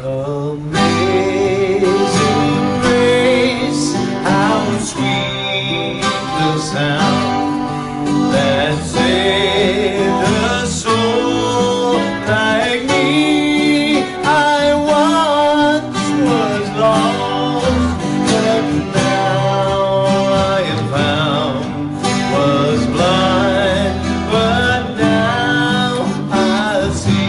Amazing grace, how sweet the sound that saved a soul like me. I once was lost, but now I am found. Was blind, but now I see.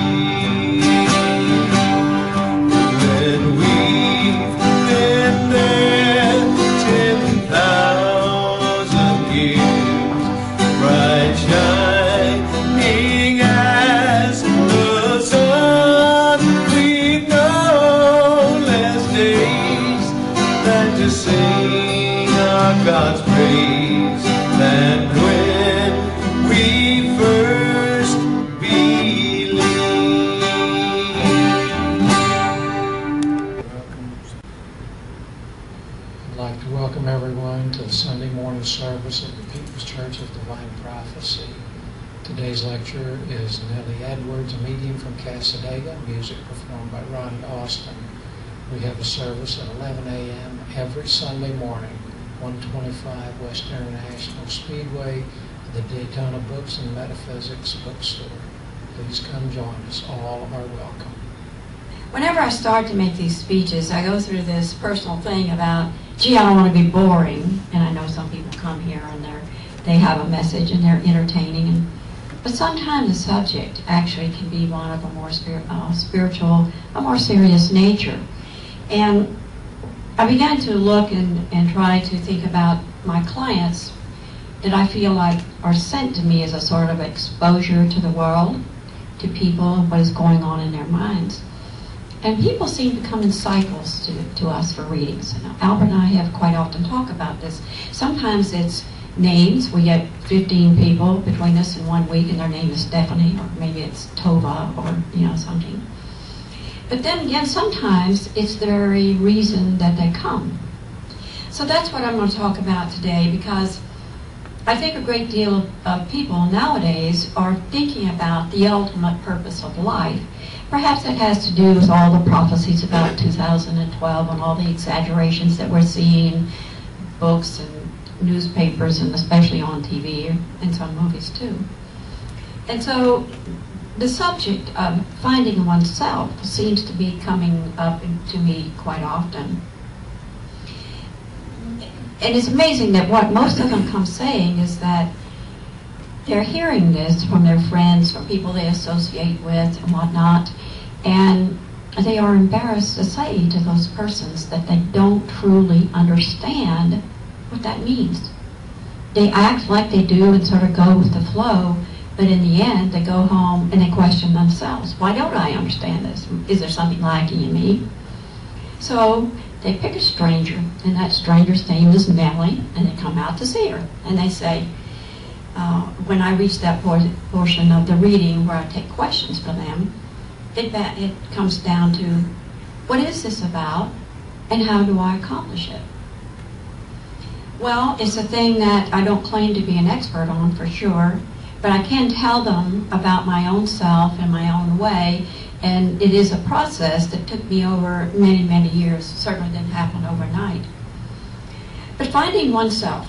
When we've been there 10,000 years, bright shining as the sun, we've no less days than to sing our God's praise than when we first believed. I'd like to welcome everyone to the Sunday morning service of the People's Church of Divine Prophecy. Today's lecture is Nellie Edwards, a medium from Cassdaga, music performed by Ronnie Austin. We have a service at 11 a.m. every Sunday morning, 125 West International Speedway, the Daytona Books and Metaphysics Bookstore. Please come join us. All are welcome. Whenever I start to make these speeches, I go through this personal thing about, gee, I don't want to be boring. And I know some people come here and they have a message and they're entertaining. But sometimes the subject actually can be one of a more spiritual, a more serious nature. And I began to look and try to think about my clients that I feel like are sent to me as a sort of exposure to the world, to people, what is going on in their minds. And people seem to come in cycles to us for readings. And Albert and I have quite often talked about this. Sometimes it's names. We get 15 people between us in 1 week and their name is Stephanie, or maybe it's Tova, or something. But then again, sometimes it's the very reason that they come. So that's what I'm going to talk about today, because I think a great deal of people nowadays are thinking about the ultimate purpose of life. Perhaps it has to do with all the prophecies about 2012 and all the exaggerations that we're seeing in books and newspapers, and especially on TV and some movies too. And so the subject of finding oneself seems to be coming up to me quite often. And it's amazing that what most of them come saying is that they're hearing this from their friends, from people they associate with and whatnot, and they are embarrassed to say to those persons that they don't truly understand what that means. They act like they do and sort of go with the flow, but in the end they go home and they question themselves. Why don't I understand this? Is there something lacking in me? So they pick a stranger, and that stranger's name is Nellie, and they come out to see her. And they say, when I reach that portion of the reading where I take questions from them, it comes down to, what is this about, and how do I accomplish it? Well, it's a thing that I don't claim to be an expert on for sure, but I can tell them about my own self and my own way, and it is a process that took me over many, many years. It certainly didn't happen overnight. But finding oneself.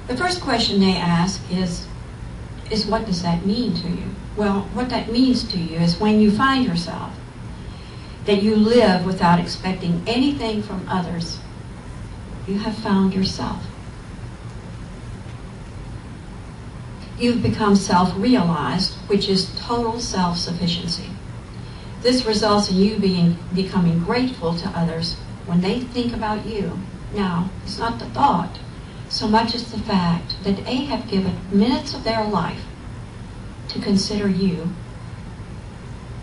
The first question they ask is what does that mean to you? Well, what that means to you is when you find yourself, that you live without expecting anything from others, you have found yourself. You've become self-realized, which is total self-sufficiency. This results in you becoming grateful to others when they think about you. Now, it's not the thought so much as the fact that they have given minutes of their life to consider you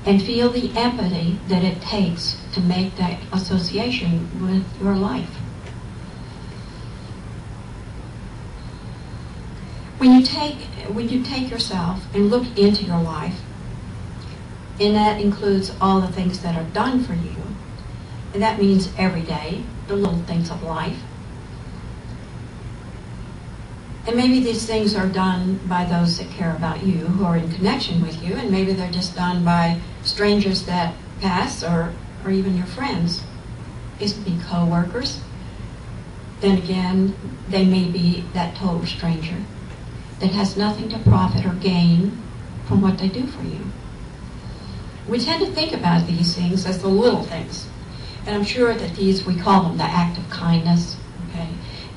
and feel the empathy that it takes to make that association with your life. When you take yourself and look into your life, and that includes all the things that are done for you, and that means every day, the little things of life. And maybe these things are done by those that care about you, who are in connection with you, and maybe they're just done by strangers that pass, or even your friends. It could be co-workers. Then again, they may be that total stranger that has nothing to profit or gain from what they do for you. We tend to think about these things as the little things. And I'm sure that these, we call them the act of kindness, okay?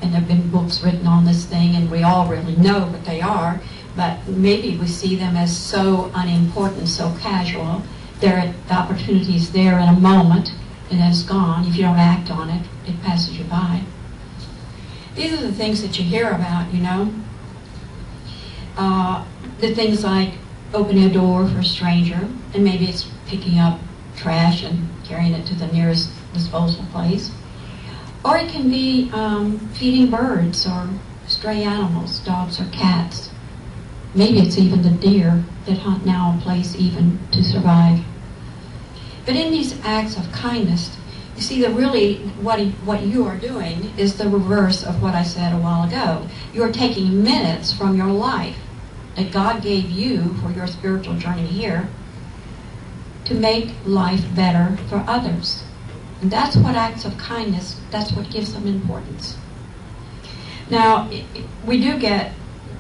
And there have been books written on this thing, and we all really know what they are, but maybe we see them as so unimportant, so casual. The opportunity is there in a moment, and then it's gone. If you don't act on it, it passes you by. These are the things that you hear about, you know. The things like opening a door for a stranger, and maybe it's picking up trash and carrying it to the nearest disposal place. Or it can be feeding birds or stray animals, dogs or cats. Maybe it's even the deer that hunt now a place even to survive. But in these acts of kindness, you see that really what you are doing is the reverse of what I said a while ago. You are taking minutes from your life that God gave you for your spiritual journey here to make life better for others. And that's what acts of kindness, that's what gives them importance. Now, we do get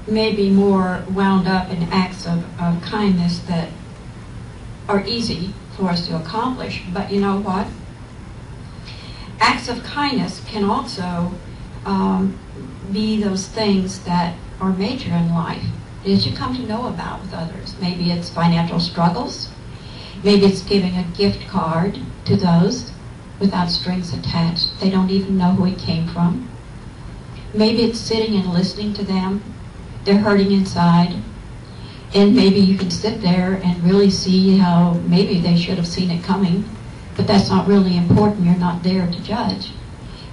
maybe more wound up in acts of kindness that are easy for us to accomplish, but you know what? Acts of kindness can also be those things that are major in life that you come to know about with others. Maybe it's financial struggles. Maybe it's giving a gift card to those without strings attached. They don't even know who it came from. Maybe it's sitting and listening to them. They're hurting inside. And maybe you can sit there and really see how maybe they should have seen it coming. But that's not really important. You're not there to judge.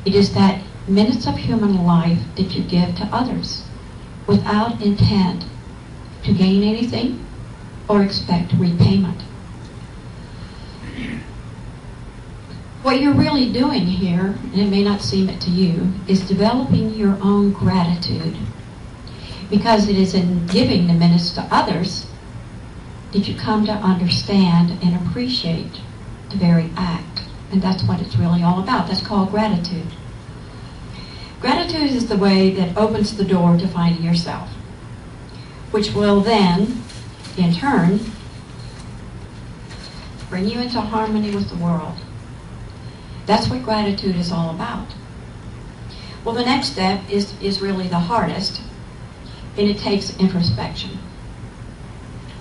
It is that minutes of human life that you give to others without intent to gain anything or expect repayment. What you're really doing here, and it may not seem it to you, is developing your own gratitude. Because it is in giving the minutes to others that you come to understand and appreciate the very act. And that's what it's really all about. That's called gratitude. Gratitude is the way that opens the door to finding yourself, which will then, in turn, bring you into harmony with the world. That's what gratitude is all about. Well, the next step is really the hardest, and it takes introspection.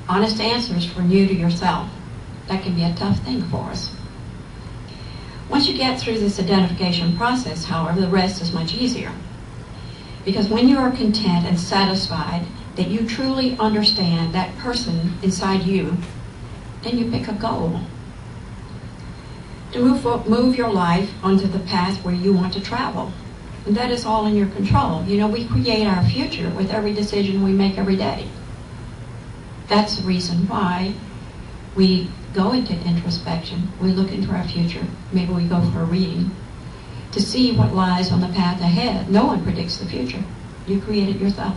Honest answers from you to yourself. That can be a tough thing for us. Once you get through this identification process, however, the rest is much easier. Because when you are content and satisfied that you truly understand that person inside you, then you pick a goal to move your life onto the path where you want to travel. And that is all in your control. You know, we create our future with every decision we make every day. That's the reason why we go into introspection. We look into our future. Maybe we go for a reading to see what lies on the path ahead. No one predicts the future. You create it yourself.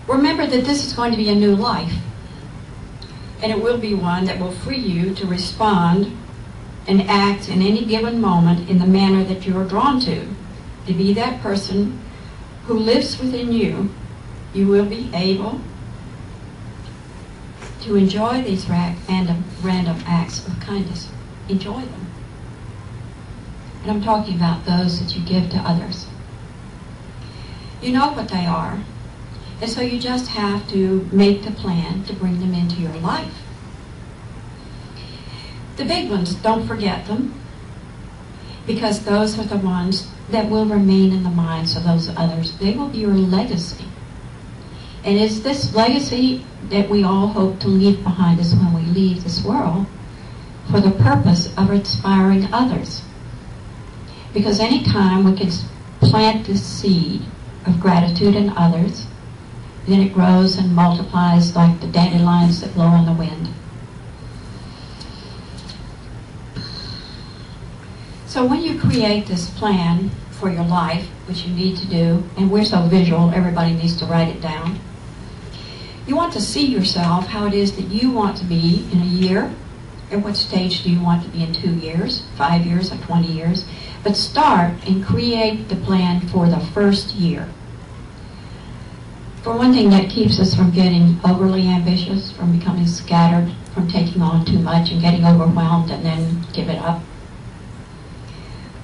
Remember that this is going to be a new life. And it will be one that will free you to respond and act in any given moment in the manner that you are drawn to be that person who lives within you. You will be able to enjoy these random acts of kindness. Enjoy them. And I'm talking about those that you give to others. You know what they are. And so you just have to make the plan to bring them into your life. The big ones, don't forget them, because those are the ones that will remain in the minds of those others. They will be your legacy. And it's this legacy that we all hope to leave behind us when we leave this world for the purpose of inspiring others. Because anytime we can plant this seed of gratitude in others, then it grows and multiplies like the dandelions that blow in the wind. So when you create this plan for your life, which you need to do, and we're so visual, everybody needs to write it down, You want to see yourself, how it is that you want to be in a year. At what stage do you want to be in 2 years, 5 years, or 20 years? But start and create the plan for the first year. For one thing, that keeps us from getting overly ambitious, from becoming scattered, from taking on too much and getting overwhelmed and then give it up.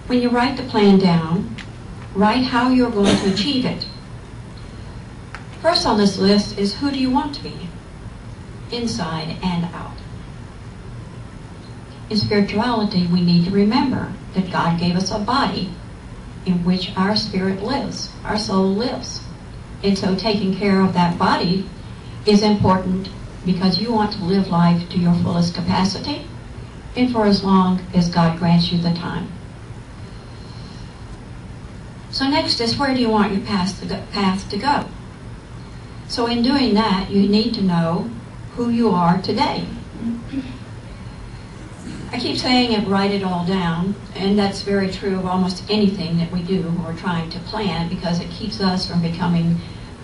When you write the plan down, write how you're going to achieve it. First on this list is, who do you want to be, inside and out? In spirituality, we need to remember that God gave us a body in which our spirit lives, our soul lives. And so taking care of that body is important because you want to live life to your fullest capacity and for as long as God grants you the time. So next is, where do you want your path to go? So in doing that, you need to know who you are today. I keep saying it, write it all down, and that's very true of almost anything that we do when we're trying to plan, because it keeps us from becoming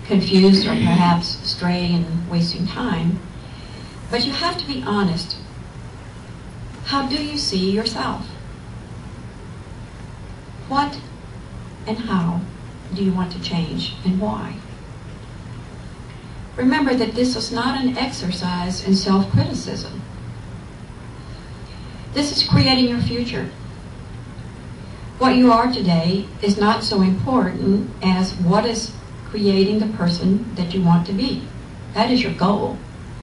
confused or perhaps stray and wasting time. But you have to be honest. How do you see yourself? What and how do you want to change, and why? Remember that this is not an exercise in self-criticism. This is creating your future. What you are today is not so important as what is creating the person that you want to be. That is your goal.